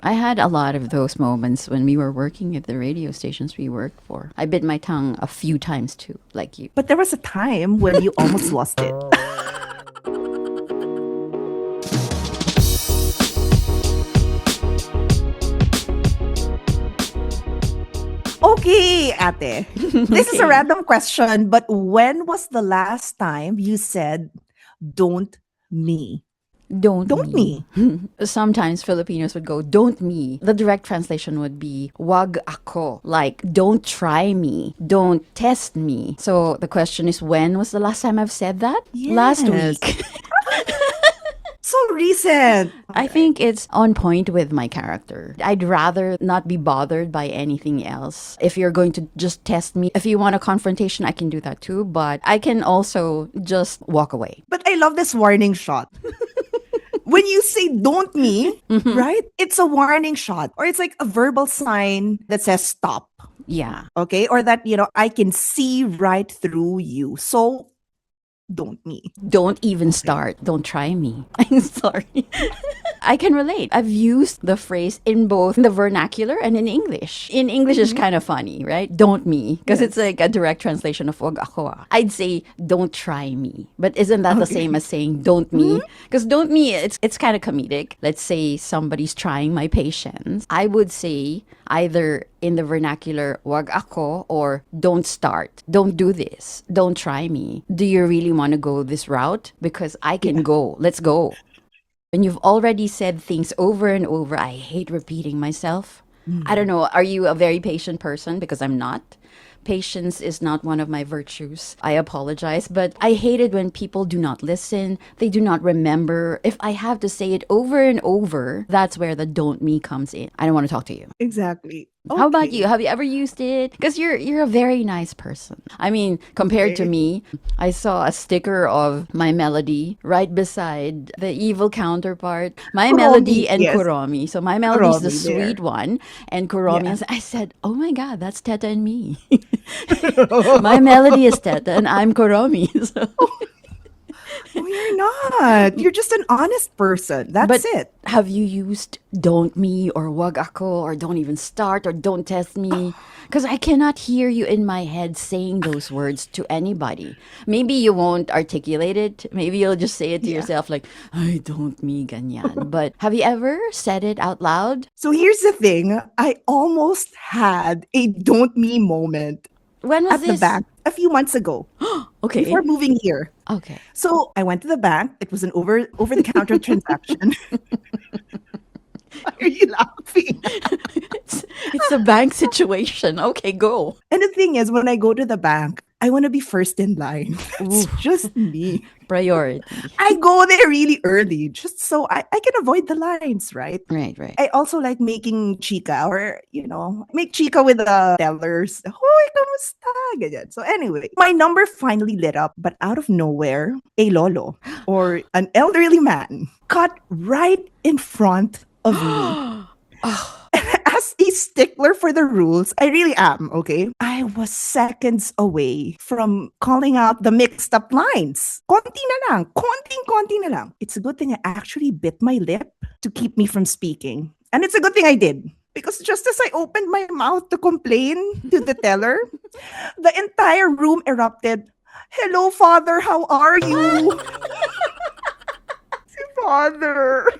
I had a lot of those moments when we were working at the radio stations we worked for. I bit my tongue a few times too, like you. But there was a time when you almost lost it. Okay, ate. This is a Okay. random question, but when was the last time you said, don't me? Don't Don't me. me. Sometimes Filipinos would go, don't me. The direct translation would be, wag ako. Like, don't try me. Don't test me. So the question is, when was the last time I've said that? Last Yes. week. So recent. I think it's on point with my character. I'd rather not be bothered by anything else. If you're going to just test me, if you want a confrontation, I can do that too. But I can also just walk away. But I love this warning shot. When you say don't me, right? It's a warning shot. Or it's like a verbal sign that says stop. Yeah. Okay? Or that, I can see right through you. So don't me. Don't even start. Don't try me. I'm sorry. I can relate. I've used the phrase in both the vernacular and in English. In English, it's kind of funny, right? Don't me, because it's like a direct translation of wag ako. I'd say don't try me, but isn't that the same as saying don't me? Because don't me, it's kind of comedic. Let's say somebody's trying my patience. I would say either in the vernacular wag ako or don't start, don't do this, don't try me. Do you really want to go this route? Because I can go. Let's go. When you've already said things over and over, I hate repeating myself. I don't know. Are you a very patient person? Because I'm not. Patience is not one of my virtues. I apologize, but I hate it when people do not listen. They do not remember. If I have to say it over and over, that's where the don't me comes in. I don't want to talk to you. Exactly. How about Okay. you? Have you ever used it? Because you're a very nice person. I mean, compared to Okay. me, I saw a sticker of my Melody right beside the evil counterpart, my Melody Kuromi, and yes. Kuromi. So my Melody is the Kuromi there. sweet one, and Kuromi Yeah. is. I said, "Oh my God, that's Tetta and me." My Melody is Tetta, and I'm Kuromi. So. Oh, you're not. You're just an honest person. That's But it. have you used don't me or wag ako or don't even start or don't test me? Because I cannot hear you in my head saying those words to anybody. Maybe you won't articulate it. Maybe you'll just say it to yourself like, I don't me ganyan. But have you ever said it out loud? So here's the thing. I almost had a don't me moment When was at the this? bank a few months ago Okay. before moving here. Okay. So I went to the bank. It was an over the counter transaction. Why are you laughing? It's a bank situation. Okay, go. And the thing is, when I go to the bank, I want to be first in line. It's just me. Priority. I go there really early just so I can avoid the lines, right? Right, right. I also like making chika or, make chika with the tellers. Hoy, kamusta? Ganyan. So anyway, my number finally lit up, but out of nowhere, a lolo or an elderly man cut right in front of me. As a stickler for the rules, I really am, okay? I was seconds away from calling out the mixed up lines. Konti na lang. Konting-konti na lang. It's a good thing I actually bit my lip to keep me from speaking. And it's a good thing I did. Because just as I opened my mouth to complain to the teller, the entire room erupted. Hello, Father, how are you? Si Father.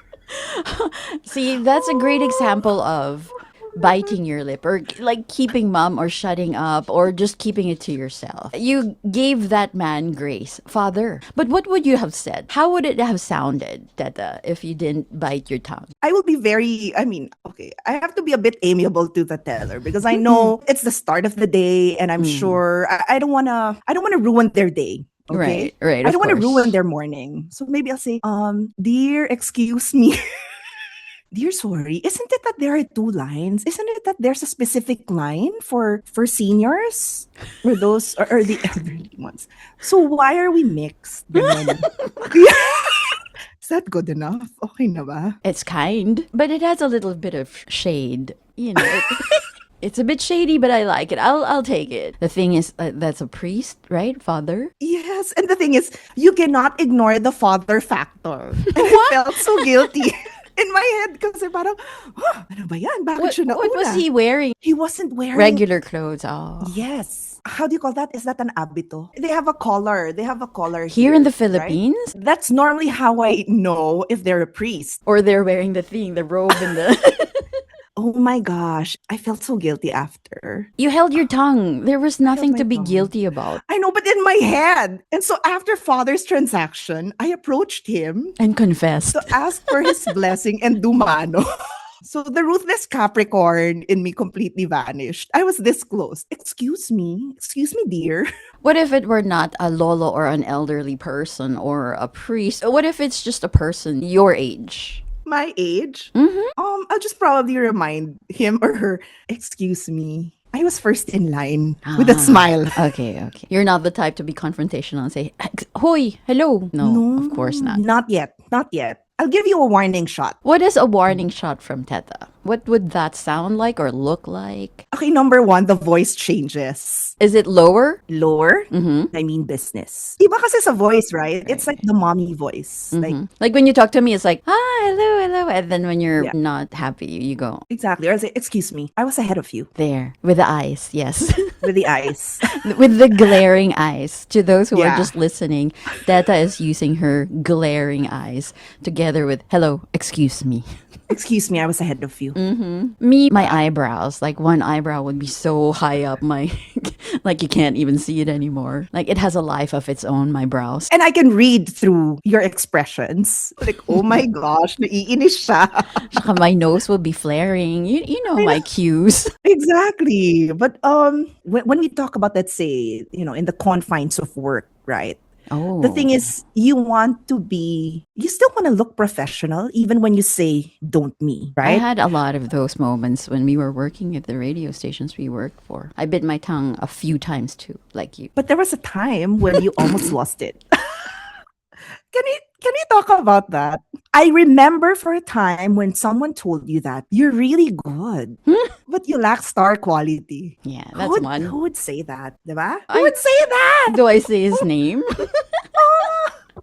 See, that's a great example of biting your lip or like keeping mum or shutting up or just keeping it to yourself. You gave that man grace, Father. But what would you have said? How would it have sounded, Teta, if you didn't bite your tongue? I will be I have to be a bit amiable to the teller because I know it's the start of the day and I'm sure I don't want to ruin their day. Okay. Right, I of don't want to course. ruin their morning. So maybe I'll say, dear, excuse me. Dear, sorry, isn't it that there are two lines? Isn't it that there's a specific line for seniors? Or those or the elderly ones? So why are we mixed? Ganun. Is that good enough? Okay na ba? It's kind, but it has a little bit of shade. You know, it's a bit shady, but I like it. I'll take it. The thing is, that's a priest, right? Father? Yes, and the thing is, you cannot ignore the father factor. And I felt so guilty. In my head, kasi parang, ano ba yan? Bakit siya What was nauna? he wearing? He wasn't wearing Regular clothes. Oh. Yes. How do you call that? Is that an abito? They have a collar. They have a collar Here in the right? Philippines? That's normally how I know if they're a priest. Or they're wearing the thing, the robe and the... Oh my gosh. I felt so guilty after. You held your tongue. There was nothing my to be tongue. guilty about. I know, but in my head. And so after Father's transaction, I approached him And confessed. to ask for his blessing and dumano. So the ruthless Capricorn in me completely vanished. I was this close. Excuse me, dear. What if it were not a lolo or an elderly person or a priest? What if it's just a person your age? My age? Mm-hmm. I'll just probably remind him or her, excuse me. I was first in line with a smile. Okay. You're not the type to be confrontational and say, "Hoy, hello." No, of course not. Not yet. I'll give you a warning shot. What is a warning shot from Tetta? What would that sound like or look like? Okay, number one, the voice changes. Is it lower? Lower, I mean business. Iba kasi sa voice, right? It's like the mommy voice. Like when you talk to me, it's like, hello. And then when you're not happy, you go, Exactly. Or I say, excuse me, I was ahead of you. there, with the eyes, yes. With the eyes. With the glaring eyes. To those who are Yeah. just listening, Tetta is using her glaring eyes together with, hello, excuse me. Excuse me, I was ahead of you. Me, my eyebrows, like one eyebrow would be so high up, my, like you can't even see it anymore. Like it has a life of its own, my brows. And I can read through your expressions. Like, oh my gosh, naiinis siya. Saka my nose will be flaring. You know my cues. Exactly. But when we talk about, let's say, in the confines of work, right? Oh. The thing is, you still want to look professional, even when you say, don't me, I right? had a lot of those moments when we were working at the radio stations we worked for. I bit my tongue a few times too, like you. But there was a time when you almost lost it. Can you talk about that? I remember for a time when someone told you that you're really good, but you lack star quality. Yeah, Who that's would, one. Who would say that, diba? Who would say that? Do I say his name?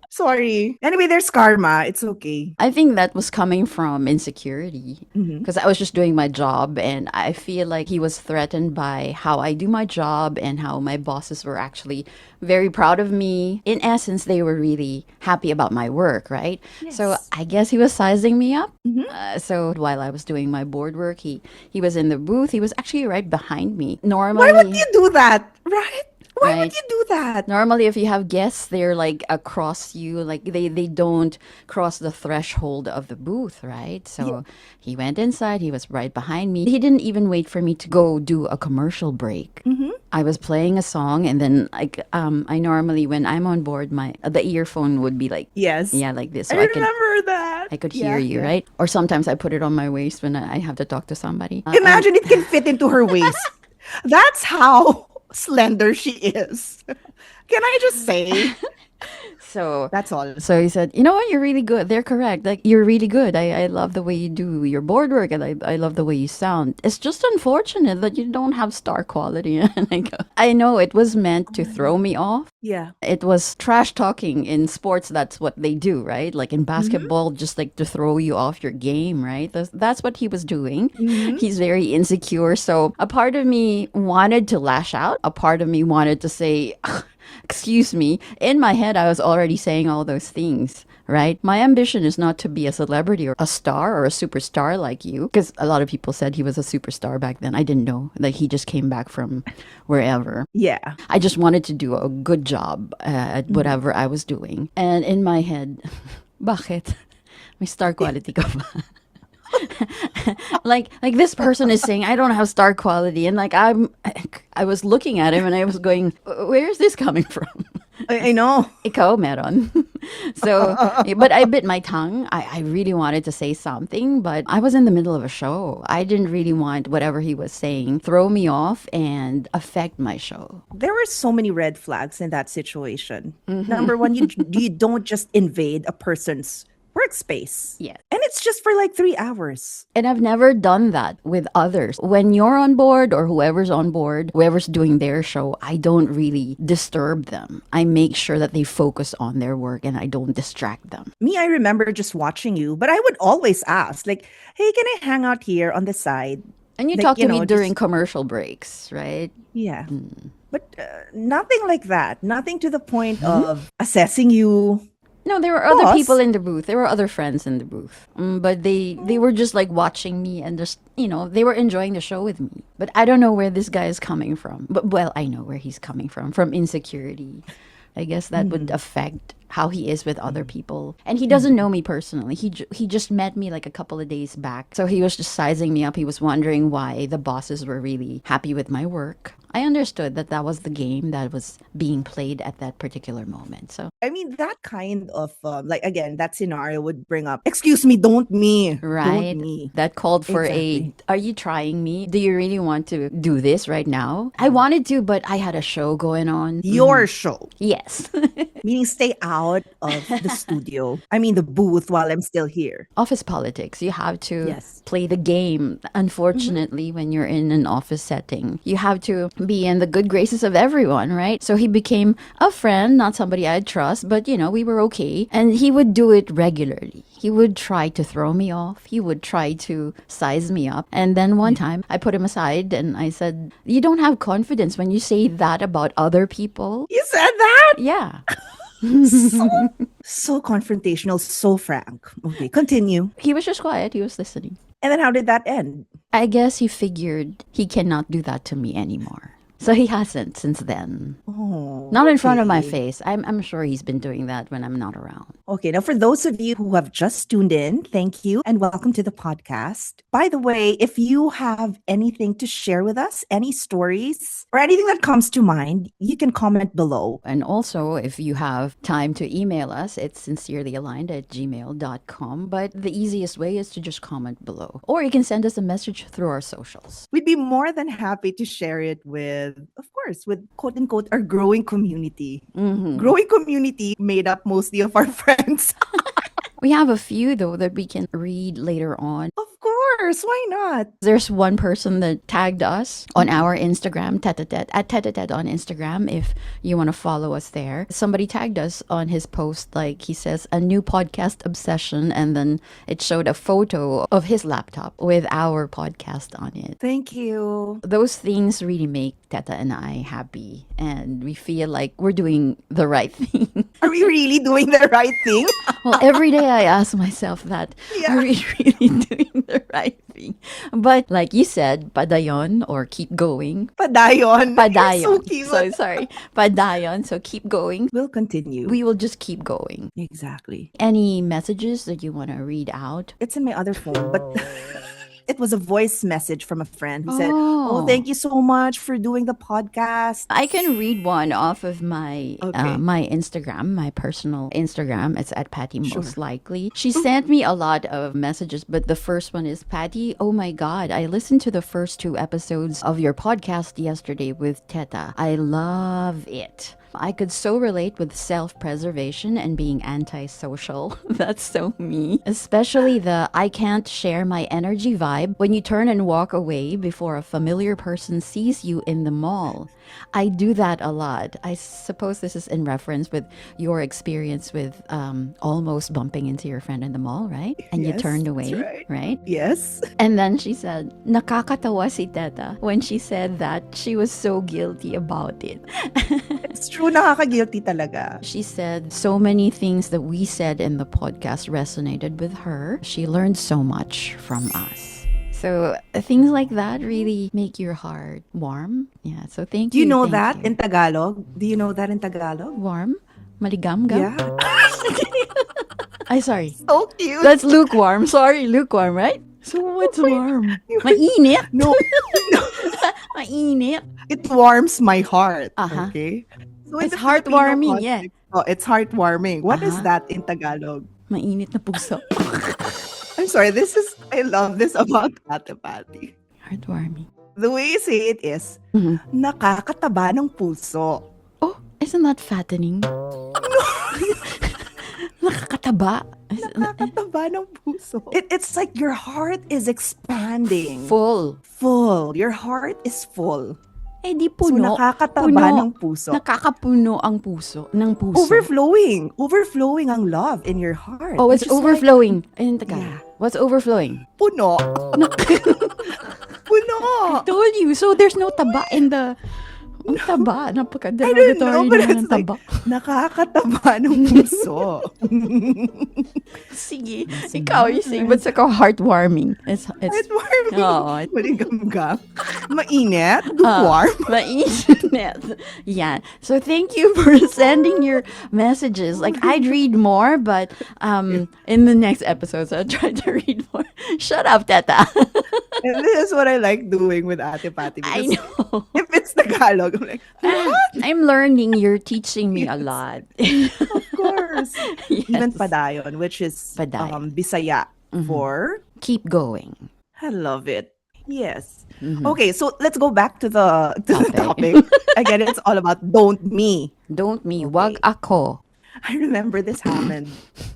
Sorry. Anyway, there's karma. It's okay. I think that was coming from insecurity because I was just doing my job and I feel like he was threatened by how I do my job and how my bosses were actually very proud of me. In essence, they were really happy about my work, right? So I guess he was sizing me up. So while I was doing my board work, he was in the booth. He was actually right behind me. Normally, Why would you do that? Right? Why Right. would you do that? Normally, if you have guests, they're like across you, like they don't cross the threshold of the booth, right? So he went inside. He was right behind me. He didn't even wait for me to go do a commercial break. I was playing a song, and then I normally when I'm on board, the earphone would be like Yes. like this, so I remember that. I could hear you, right? Or sometimes I put it on my waist when I have to talk to somebody. Imagine it can fit into her waist. That's how slender she is. Can I just say? So That's all. So he said, you know what, you're really good. They're correct. Like, you're really good. I love the way you do your board work and I love the way you sound. It's just unfortunate that you don't have star quality. And I go, I know it was meant to throw me off. Yeah. It was trash talking in sports. That's what they do, right? Like in basketball, just like to throw you off your game, right? That's what he was doing. He's very insecure. So a part of me wanted to lash out. A part of me wanted to say, excuse me. In my head, I was already saying all those things, right? My ambition is not to be a celebrity or a star or a superstar like you, because a lot of people said he was a superstar back then. I didn't know. Like, he just came back from wherever. Yeah. I just wanted to do a good job at whatever I was doing. And in my head, bakit? May star quality ka ba? like this person is saying I don't have star quality, and like I was looking at him and I was going, where is this coming from? I know. Ikaw meron. So, but I bit my tongue. I really wanted to say something, but I was in the middle of a show. I didn't really want whatever he was saying throw me off and affect my show. There were so many red flags in that situation. Number one, you don't just invade a person's workspace. Yes. And it's just for like 3 hours. And I've never done that with others. When you're on board or whoever's on board, whoever's doing their show, I don't really disturb them. I make sure that they focus on their work and I don't distract them. Me, I remember just watching you, but I would always ask, like, hey, can I hang out here on the side? And you Like, talk to me just- during commercial breaks, right? Yeah. But nothing like that. Nothing to the point of assessing you. No, there were other Boss? people in the booth. There were other friends in the booth. But they were just like watching me and just, they were enjoying the show with me. But I don't know where this guy is coming from. But, well, I know where he's coming from insecurity. I guess that would affect how he is with other people. And he doesn't know me personally. He just met me like a couple of days back. So he was just sizing me up. He was wondering why the bosses were really happy with my work. I understood that was the game that was being played at that particular moment. So, I mean, that kind of, again, that scenario would bring up, excuse me, don't me. right? Don't me. That called for Exactly. are you trying me? Do you really want to do this right now? I wanted to, but I had a show going on. Your show. Yes. Meaning stay out of the studio. I mean, the booth while I'm still here. Office politics. You have to Yes. play the game. Unfortunately, when you're in an office setting, you have to be in the good graces of everyone, right? So he became a friend, not somebody I'd trust, but we were okay. And he would do it regularly. He would try to throw me off. He would try to size me up. And then one time I put him aside and I said, you don't have confidence when you say that about other people. You said that? Yeah. So confrontational, so frank. Okay, continue. He was just quiet. He was listening. And then how did that end? I guess he figured he cannot do that to me anymore. So he hasn't since then. Oh, Not in front of my okay. face. I'm sure he's been doing that when I'm not around. Okay, now for those of you who have just tuned in, thank you and welcome to the podcast. By the way, if you have anything to share with us, any stories or anything that comes to mind, you can comment below. And also, if you have time to email us, it's sincerelyaligned@gmail.com. But the easiest way is to just comment below. Or you can send us a message through our socials. We'd be more than happy to share it with, of course, with quote unquote our growing community. Growing community made up mostly of our friends. We have a few, though, that we can read later on. Of course, why not? There's one person that tagged us on our Instagram, Tettatete, at Tettatete on Instagram, if you want to follow us there. Somebody tagged us on his post, like he says, a new podcast obsession, and then it showed a photo of his laptop with our podcast on it. Thank you. Those things really make Tetta and I happy, and we feel like we're doing the right thing. Are we really doing the right thing? Well, every day I ask myself that, are we really doing the right thing? But like you said, padayon or keep going. Padayon. Padayon. You're so cute. So sorry. Padayon. So keep going. We'll continue. We will just keep going. Exactly. Any messages that you want to read out? It's in my other phone, but it was a voice message from a friend who said, Oh. "Oh, thank you so much for doing the podcast." I can read one off of my Okay. my Instagram, my personal Instagram. It's at Patty most likely. She sent me a lot of messages, but the first one is, Patty, oh my God, I listened to the first 2 episodes of your podcast yesterday with Tetta. I love it. I could so relate with self-preservation and being antisocial. That's so me. Especially the I can't share my energy vibe when you turn and walk away before a familiar person sees you in the mall. I do that a lot. I suppose this is in reference with your experience with almost bumping into your friend in the mall, right? And you Yes, turned that's away, right. right? Yes. And then she said, nakakatawa si Teta. When she said that, she was so guilty about it. It's true, nakaka-guilty talaga. She said so many things that we said in the podcast resonated with her. She learned so much from us. So things like that really make your heart warm. Yeah, so thank Do you know thank that you. in Tagalog? Do you know that in Tagalog? Warm? Maligam-gam? Yeah. Ay, sorry. So cute. That's lukewarm. Sorry, lukewarm, right? So what's warm? Mainit. No, Mainit. it warms my heart. Uh-huh. Okay. So in It's the Filipino heartwarming, yeah. context- Oh, it's heartwarming. What is Uh-huh. that in Tagalog? Mainit na puso. I'm sorry. I love this about Ate Patty. Heartwarming. The way you say it is, Mhm. nakakataba ng puso. Oh, isn't that fattening? Nakakataba. Nakakataba ng puso. It's like your heart is expanding. Full. Full. Your heart is full. Eh, di So, puno. nakakataba ng puso. Nakakapuno ang puso. Ng puso. Overflowing. Overflowing ang love in your heart. Oh, it's which is overflowing. Ayun, teka. Yeah. What's overflowing? Puno. Puno. I told you. So, there's no taba in the... Ang taba. I don't know, Napaka-derogatory but naman it's ng like, taba. nakakataba ng puso. Sige. Ikaw, you say, but saka heartwarming. It's Heartwarming. Oo. Maligam-gam. Mainit. Lukewarm. Mainit. Yeah. So thank you for sending your messages. Like, I'd read more, but in the next episodes, I'll try to read more. Shut up, Teta. And this is what I like doing with Ate Patty. I know. If it's Tagalog, I'm like, what? I'm learning. You're teaching me a lot. Of course. Yes. Even Padayon, which is Padayon. Bisaya for Keep going. I love it. Yes. Mm-hmm. Okay, so let's go back to the topic. Again, it's all about don't me. Don't me. Wag ako. I remember this happened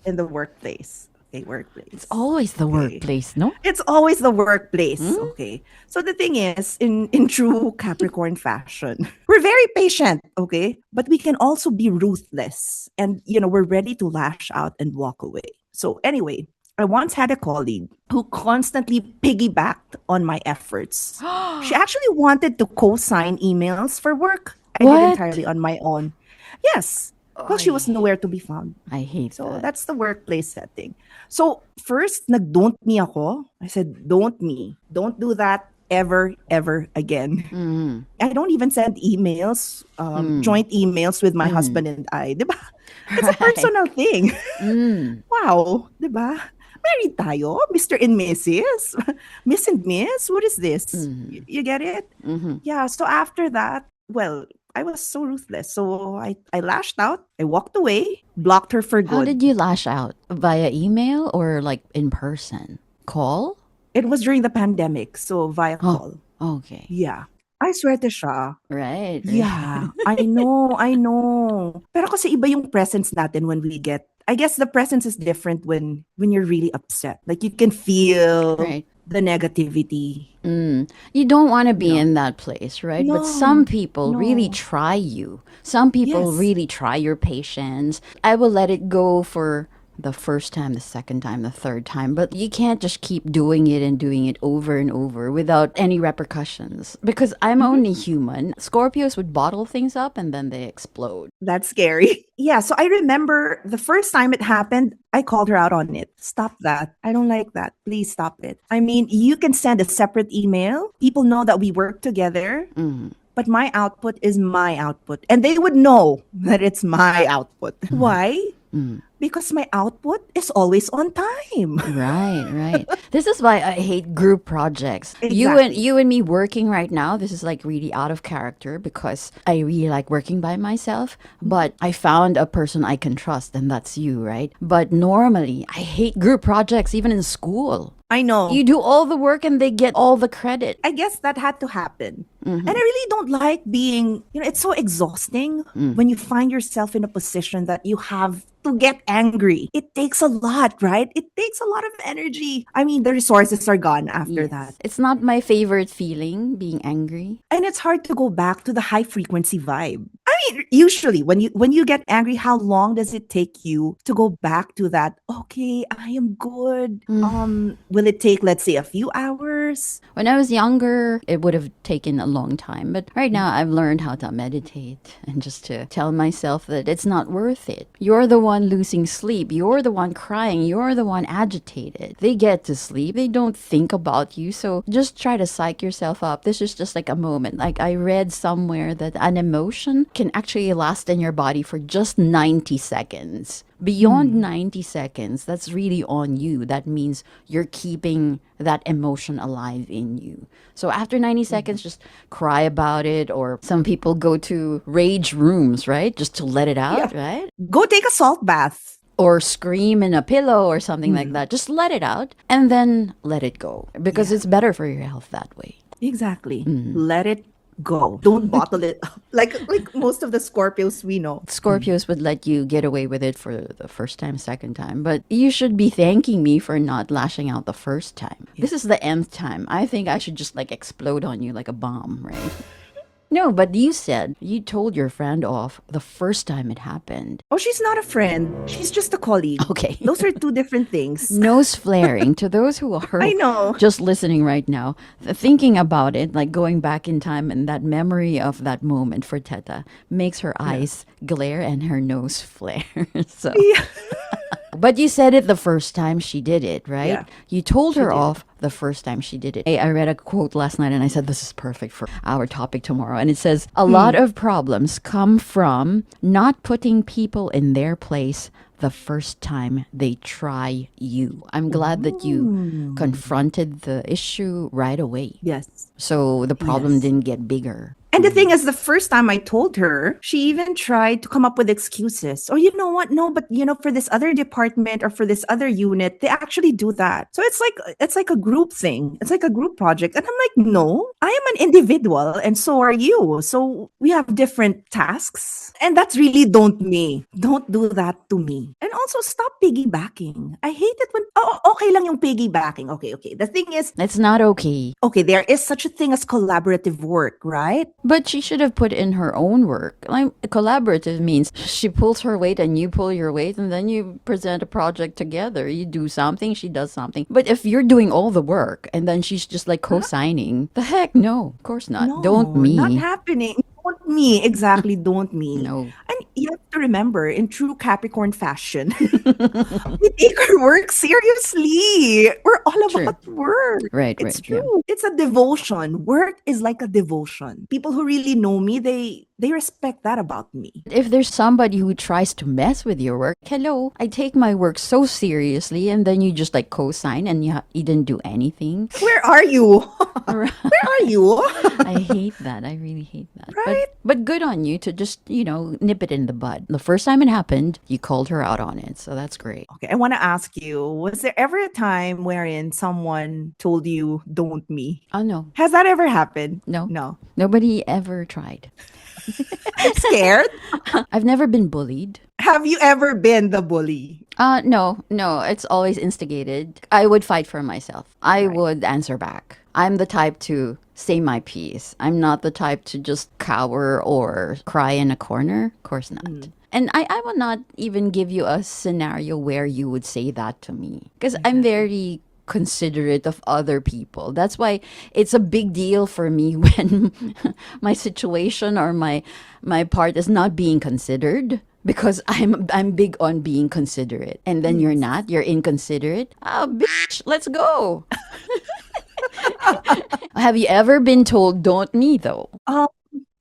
in the workplace. Okay, workplace. It's always the workplace, no? It's always the workplace. Okay. So the thing is, in true Capricorn fashion, we're very patient, okay? But we can also be ruthless. And, we're ready to lash out and walk away. So anyway, I once had a colleague who constantly piggybacked on my efforts. She actually wanted to co-sign emails for work. I did What? entirely on my own. Yes. Well, she was nowhere to be found. I hate So that. that's the workplace setting. So first, nag-don't me ako. I said, don't me. Don't do that ever, ever again. Mm-hmm. I don't even send emails, joint emails with my husband and I. Diba? It's a personal thing. Wow. Diba? Married tayo, Mr. and Mrs. Miss and Miss? What is this? You get it? Yeah, so after that, well, I was so ruthless. So I lashed out. I walked away, blocked her for How good. did you lash out? Via email or like in person? Call? It was during the pandemic, so via call. Okay. Yeah. I swear to siya. Right. Yeah. I know. Pero kasi iba yung presence natin when we get, I guess the presence is different when you're really upset. Like you can feel Right. the negativity. You don't want to be in that place, right? But some people really No. try you. Some people Yes. really try your patience. I will let it go for the first time, the second time, the third time. But you can't just keep doing it and doing it over and over without any repercussions. Because I'm only human. Scorpios would bottle things up and then they explode. That's scary. Yeah, so I remember the first time it happened, I called her out on it. Stop that. I don't like that. Please stop it. I mean, you can send a separate email. People know that we work together. But my output is my output. And they would know that it's my output. Why? Because my output is always on time. Right. This is why I hate group projects. Exactly. You and me working right now, this is like really out of character because I really like working by myself, but I found a person I can trust and that's you, right? But normally, I hate group projects even in school. I know. You do all the work and they get all the credit. I guess that had to happen. And I really don't like being, it's so exhausting when you find yourself in a position that you have to get angry. It takes a lot, right? It takes a lot of energy. I mean, the resources are gone after that. It's not my favorite feeling, being angry. And it's hard to go back to the high frequency vibe. I mean, usually when you get angry, how long does it take you to go back to that? Okay, I am good. Will it take, let's say, a few hours? When I was younger, it would have taken a long time. But right now, I've learned how to meditate and just to tell myself that it's not worth it. You're the one losing sleep. You're the one crying. You're the one agitated. They get to sleep. They don't think about you. So just try to psych yourself up. This is just like a moment. Like I read somewhere that an emotion can actually last in your body for just 90 seconds. Beyond 90 seconds, that's really on you. That means you're keeping that emotion alive in you. So after 90 seconds, just cry about it. Or some people go to rage rooms, right? Just to let it out, right? Go take a salt bath. Or scream in a pillow or something like that. Just let it out and then let it go. Because it's better for your health that way. Exactly. Let it go. Don't bottle it up. Like most of the Scorpios we know. Scorpios would let you get away with it for the first time, second time, but you should be thanking me for not lashing out the first time. This is the nth time. I think I should just like explode on you like a bomb, right? No, but you said you told your friend off the first time it happened. Oh, she's not a friend. She's just a colleague. Okay. Those are two different things. Nose flaring to those who are I know. just listening right now, thinking about it, like going back in time, and that memory of that moment for Tetta makes her eyes glare and her nose flare. So, Yeah. but you said it the first time she did it, right? Yeah, You told her did. off the first time she did it. I read a quote last night and I said, this is perfect for our topic tomorrow. And it says, a lot of problems come from not putting people in their place the first time they try you. I'm glad that you confronted the issue right away. Yes. So the problem Yes. didn't get bigger. And the thing is, the first time I told her, she even tried to come up with excuses. Or you know what? No, but for this other department or for this other unit, they actually do that. So it's like a group thing. It's like a group project. And I'm like, no, I am an individual and so are you. So we have different tasks. And that's really don't me. Don't do that to me. And also stop piggybacking. I hate it when, okay lang yung piggybacking. Okay. The thing is, It's not okay. okay, there is such a thing as collaborative work, right? But she should have put in her own work. Like collaborative means she pulls her weight and you pull your weight and then you present a project together. You do something, she does something. But if you're doing all the work and then she's just like co-signing, the heck no, of course not. No, Don't me. not happening. Don't me. Exactly, don't me. No. And you have to remember, in true Capricorn fashion, we take our work seriously. We're all about work. Right, It's right, yeah. true. It's a devotion. Work is like a devotion. People who really know me, they respect that about me. If there's somebody who tries to mess with your work, hello, I take my work so seriously and then you just like co-sign and you didn't do anything. Where are you? Right. Where are you? I hate that. I really hate that. Right? But good on you to just, nip it in the bud. The first time it happened, you called her out on it. So that's great. Okay, I want to ask you, was there ever a time wherein someone told you, don't me? Oh, no. Has that ever happened? No. No. Nobody ever tried. Scared? I've never been bullied. Have you ever been the bully? No. It's always instigated. I would fight for myself. I would answer back. I'm the type to say my piece. I'm not the type to just cower or cry in a corner. Of course not. And I will not even give you a scenario where you would say that to me. Because I'm very considerate of other people. That's why it's a big deal for me when my situation or my part is not being considered. Because I'm big on being considerate. And then you're not, you're inconsiderate. Oh, bitch, let's go. Have you ever been told don't me though?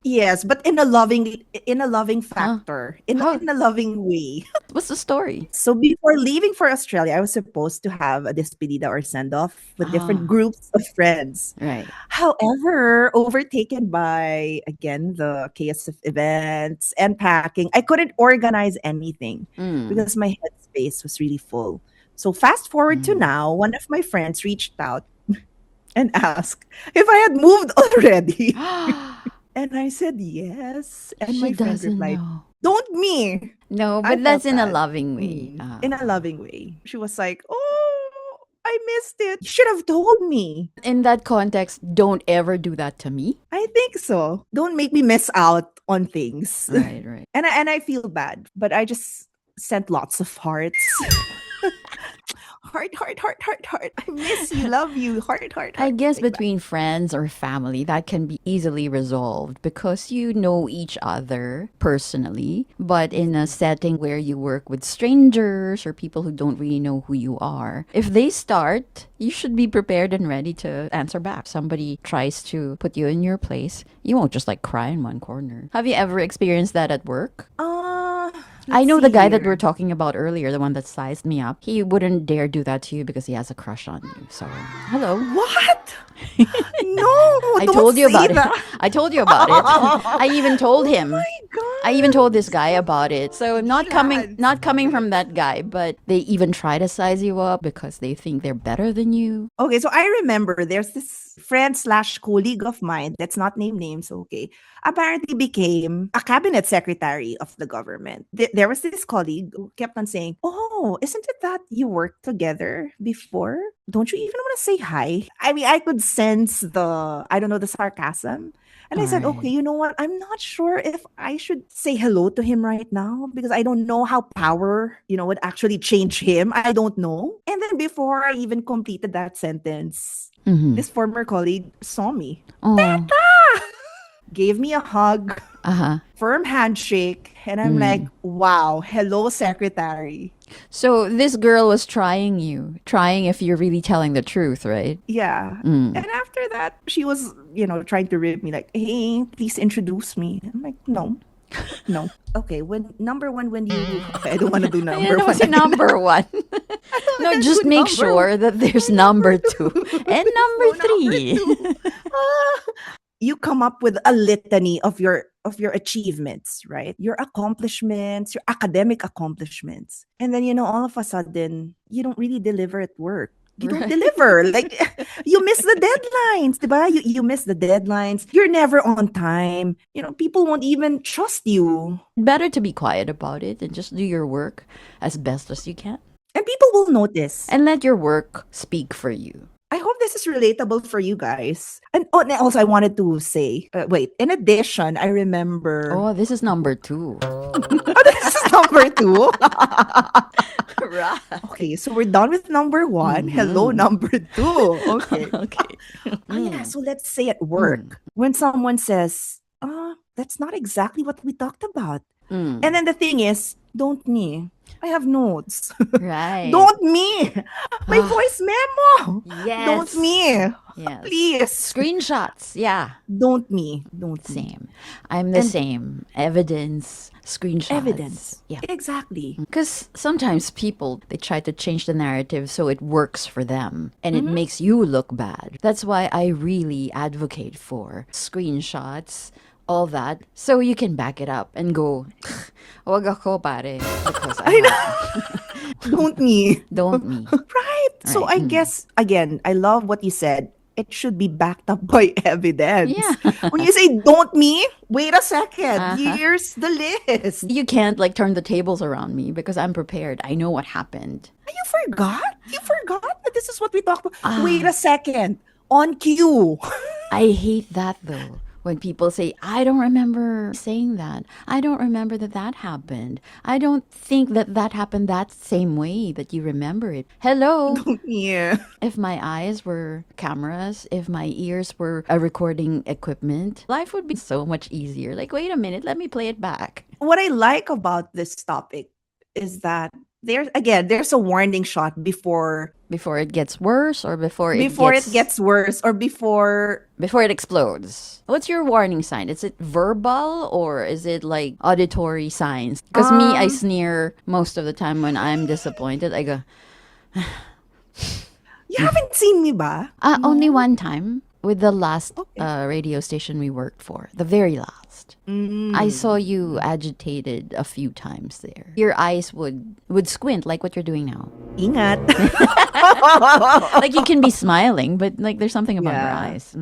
Yes, but in a loving factor, in How? a loving way. What's the story? So before leaving for Australia, I was supposed to have a despedida or send off with different groups of friends. Right. However, overtaken by again the chaos of events and packing, I couldn't organize anything because my headspace was really full. So fast forward to now, one of my friends reached out and asked if I had moved already. And I said yes. And She my friend doesn't replied, know. don't me. No, I but that's felt in a bad. loving way. In a loving way. She was like, oh, I missed it. You should have told me. In that context, don't ever do that to me. I think so. Don't make me miss out on things. Right. And I feel bad, but I just sent lots of hearts. Heart. I miss you, love you. Heart. I guess Like that. between friends or family, that can be easily resolved because you know each other personally. But in a setting where you work with strangers or people who don't really know who you are, if they start, you should be prepared and ready to answer back. Somebody tries to put you in your place, you won't just like cry in one corner. Have you ever experienced that at work? I know the guy that we're talking about earlier, the one that sized me up. He wouldn't dare do that to you because he has a crush on you. So, hello. What? No, I don't told you say about that. it. I told you about it. I even told him. Oh my God. I even told this guy about it. So not coming Lads. not coming from that guy, but they even try to size you up because they think they're better than you. Okay, so I remember there's this friend slash colleague of mine, let's not name names, okay, apparently became a cabinet secretary of the government. There was this colleague who kept on saying, "Oh, isn't it that you worked together before? Don't you even want to say hi?" I mean, I could sense I don't know, the sarcasm. And I said, okay, Right. you know what? I'm not sure if I should say hello to him right now because I don't know how power, would actually change him. I don't know. And then before I even completed that sentence, Mm-hmm. this former colleague saw me, Oh. gave me a hug, Uh-huh. firm handshake, and I'm like, wow, hello, secretary. So this girl was trying if you're really telling the truth, right? Yeah. Mm. And after that, she was, trying to rib me like, hey, please introduce me. I'm like, no. No. Okay, when number one, when you okay, I don't want to do Ayan number naman one. si number one. I don't No, wanna just do make number sure that there's and number number two two. and There's number no number three. two. Ah, you come up with a litany of your achievements, right? Your accomplishments, your academic accomplishments. And then all of a sudden, you don't really deliver at work. You don't Right. deliver. Like you miss the deadlines, diba? You miss the deadlines. You're never on time. People won't even trust you. Better to be quiet about it and just do your work as best as you can. And people will notice. And let your work speak for you. I hope this is relatable for you guys. And also, I wanted to say, wait, in addition, I remember. Oh, this is number two. Oh, this is number two. Right. Okay, so we're done with number one. Hello, number two. Okay. Okay. Oh, yeah, so let's say at work, when someone says, that's not exactly what we talked about. Mm. And then the thing is, don't me. I have notes. Right. Don't me. My voice memo. Yes. Don't me. Yes. Please. Screenshots. Yeah. Don't me. Don't me. Same. I'm the And- same. Evidence, screenshots. Evidence. Yeah. Exactly. Because sometimes people, they try to change the narrative so it works for them and it makes you look bad. That's why I really advocate for screenshots, all that, so you can back it up and go, wag ako pare, because I know. Don't me. Don't me. Right. So Right. I guess, again, I love what you said. It should be backed up by evidence. Yeah. When you say don't me, wait a 2nd. Here's the list. You can't like turn the tables around me because I'm prepared. I know what happened. You forgot? You forgot that this is what we talked about? Wait a second. On cue. I hate that though. When people say, I don't remember saying that. I don't remember that happened. I don't think that happened that same way that you remember it. Hello. Yeah. If my eyes were cameras, if my ears were a recording equipment, life would be so much easier. Like, wait a minute, let me play it back. What I like about this topic is that there's a warning shot before Before it gets worse or before it gets worse or before it explodes. What's your warning sign? Is it verbal or is it like auditory signs? Because me, I sneer most of the time when I'm disappointed. I go, you haven't seen me ba? only one time with the last radio station we worked for, the very last. I saw you agitated a few times there. Your eyes would squint like what you're doing now. Ingat. Like you can be smiling, but like there's something about your Yeah. eyes.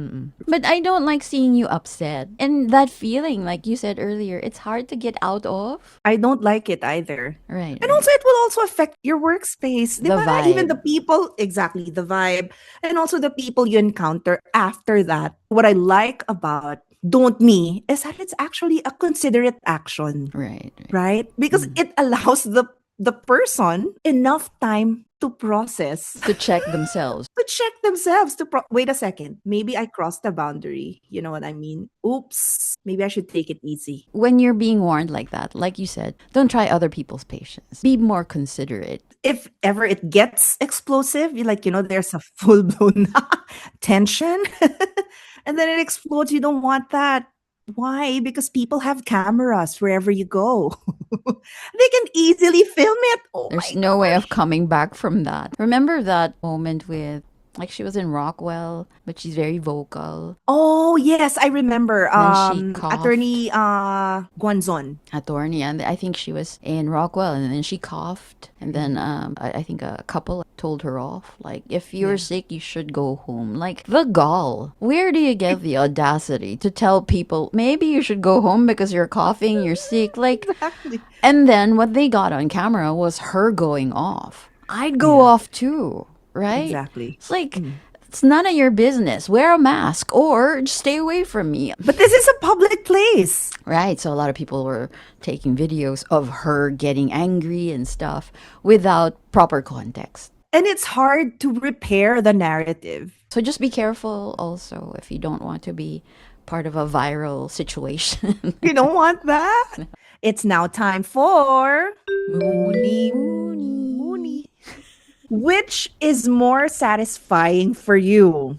But I don't like seeing you upset. And that feeling, like you said earlier, it's hard to get out of. I don't like it either. Right. And also, it will also affect your workspace. The Diba? Even vibe. the people, exactly, the vibe. And also the people you encounter after that. What I like about don't me is that it's actually a considerate action, Right. right? Because it allows the person enough time to process, To check themselves. to check themselves, wait a second, maybe I crossed the boundary. You know what I mean? Oops, maybe I should take it easy. When you're being warned like that, like you said, don't try other people's patience. Be more considerate. If ever it gets explosive, there's a full-blown tension and then it explodes, you don't want that. Why? Because people have cameras wherever you go. They can easily film it. Oh There's my no way of coming back from that. Remember that moment with Like she was in Rockwell, but she's very vocal. Oh, yes, I remember. Then she Attorney Guanzon. Attorney, and I think she was in Rockwell, and then she coughed, and then I think a couple told her off. Like, if you're sick, you should go home. Like, the gall. Where do you get the audacity to tell people maybe you should go home because you're coughing, you're sick? Like, Exactly. and then what they got on camera was her going off. I'd go off too, right? Exactly. It's like, it's none of your business. Wear a mask or just stay away from me. But this is a public place. Right. So a lot of people were taking videos of her getting angry and stuff without proper context. And it's hard to repair the narrative. So just be careful also if you don't want to be part of a viral situation. You don't want that? It's now time for Moony. Moony. Which is more satisfying for you?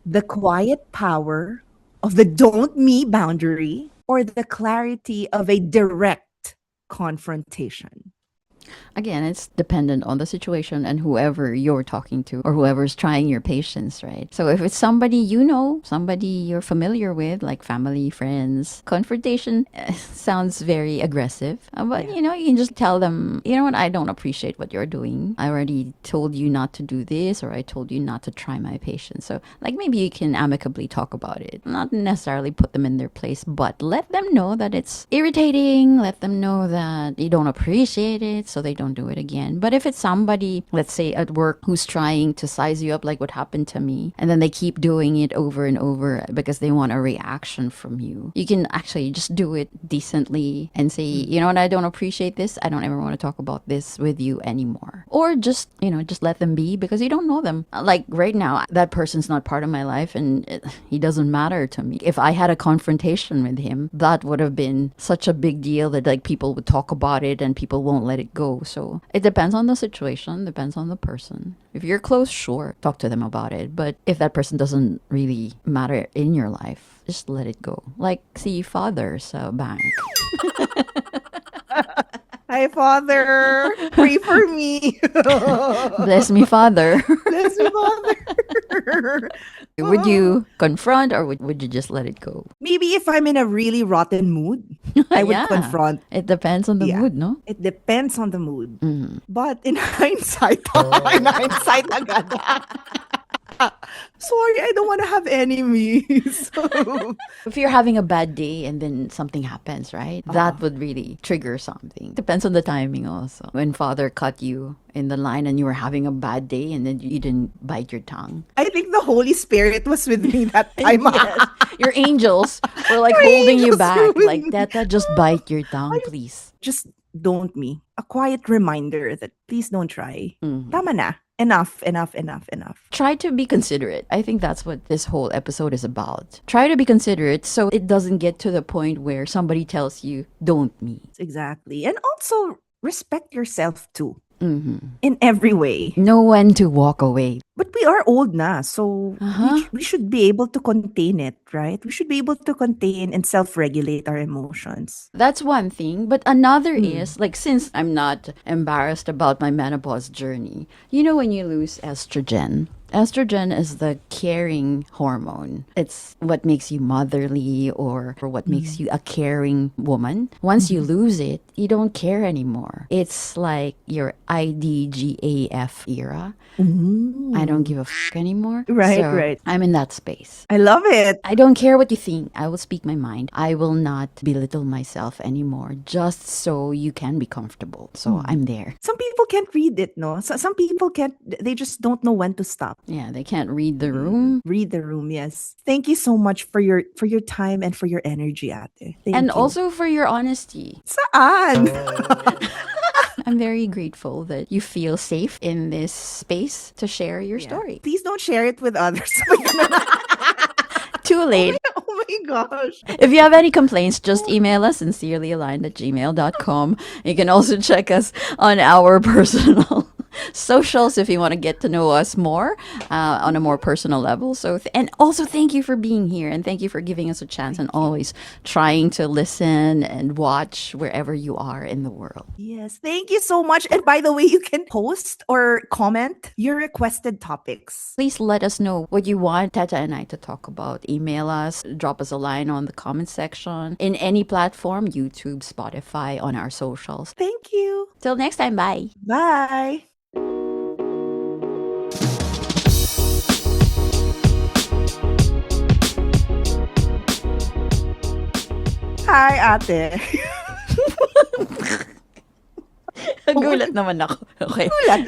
The quiet power of the don't me boundary or the clarity of a direct confrontation? Again, it's dependent on the situation and whoever you're talking to or whoever's trying your patience, right? So if it's somebody you know, somebody you're familiar with, like family, friends, confrontation sounds very aggressive. But, you know, you can just tell them, you know what, I don't appreciate what you're doing. I already told you not to do this, or I told you not to try my patience. So, like, maybe you can amicably talk about it. Not necessarily put them in their place, but let them know that it's irritating. Let them know that you don't appreciate it, so they don't do it again. But if it's somebody, let's say at work, who's trying to size you up like what happened to me, and then they keep doing it over and over because they want a reaction from you, you can actually just do it decently and say, you know what, I don't appreciate this. I don't ever want to talk about this with you anymore. Or just, you know, just let them be because you don't know them. Like right now, that person's not part of my life and he doesn't matter to me. If I had a confrontation with him, that would have been such a big deal that like people would talk about it and people won't let it go. So it depends on the situation, depends on the person. If you're close, sure, talk to them about it. But if that person doesn't really matter in your life, just let it go. Like, see Father sa bank. Hi, Father. Pray for me. Bless me, Father. Bless me, Father. Would you confront or would you just let it go? Maybe if I'm in a really rotten mood, I would Yeah. confront. It depends on the mood, no? It depends on the mood. But in hindsight, agad. Sorry, I don't want to have enemies. If you're having a bad day and then something happens, right? That would really trigger something. Depends on the timing also. When Father cut you in the line and you were having a bad day and then you didn't bite your tongue. I think the Holy Spirit was with me that time. Yes. Your angels were like Your holding you angels back. were with Like, me. Tetta, just bite your tongue, please. Just don't me. A quiet reminder that please don't try. Tama na. Enough. Try to be considerate. I think that's what this whole episode is about. Try to be considerate so it doesn't get to the point where somebody tells you, don't me. Exactly. And also respect yourself too. In every way. Know when to walk away. But we are old na, so we should be able to contain it, right? We should be able to contain and self-regulate our emotions. That's one thing. But another is, like, since I'm not embarrassed about my menopause journey, you know when you lose estrogen? Estrogen is the caring hormone. It's what makes you motherly or what makes you a caring woman. Once you lose it, you don't care anymore. It's like your IDGAF era. I don't give a anymore. Right, So right. I'm in that space. I love it. I don't care what you think. I will speak my mind. I will not belittle myself anymore just so you can be comfortable. So I'm there. Some people can't read it, no? So, some people can't, they just don't know when to stop. Yeah, they can't read the room. Read the room, yes. Thank you so much for your time and for your energy, ate. Thank And you. also for your honesty. Saan? I'm very grateful that you feel safe in this space to share your story. Please don't share it with others. Too late. Oh my gosh. If you have any complaints, just email us sincerelyaligned@gmail.com. You can also check us on our personal socials if you want to get to know us more on a more personal level. So, and also thank you for being here and thank you for giving us a chance and always trying to listen and watch wherever you are in the world. Yes, thank you so much. And by the way, you can post or comment your requested topics. Please let us know what you want Tetta and I to talk about. Email us, drop us a line on the comment section in any platform, YouTube, Spotify, on our socials. Thank you. Till next time, bye. Bye. Hi, ate. Gulat naman ako. Okay. Gulat.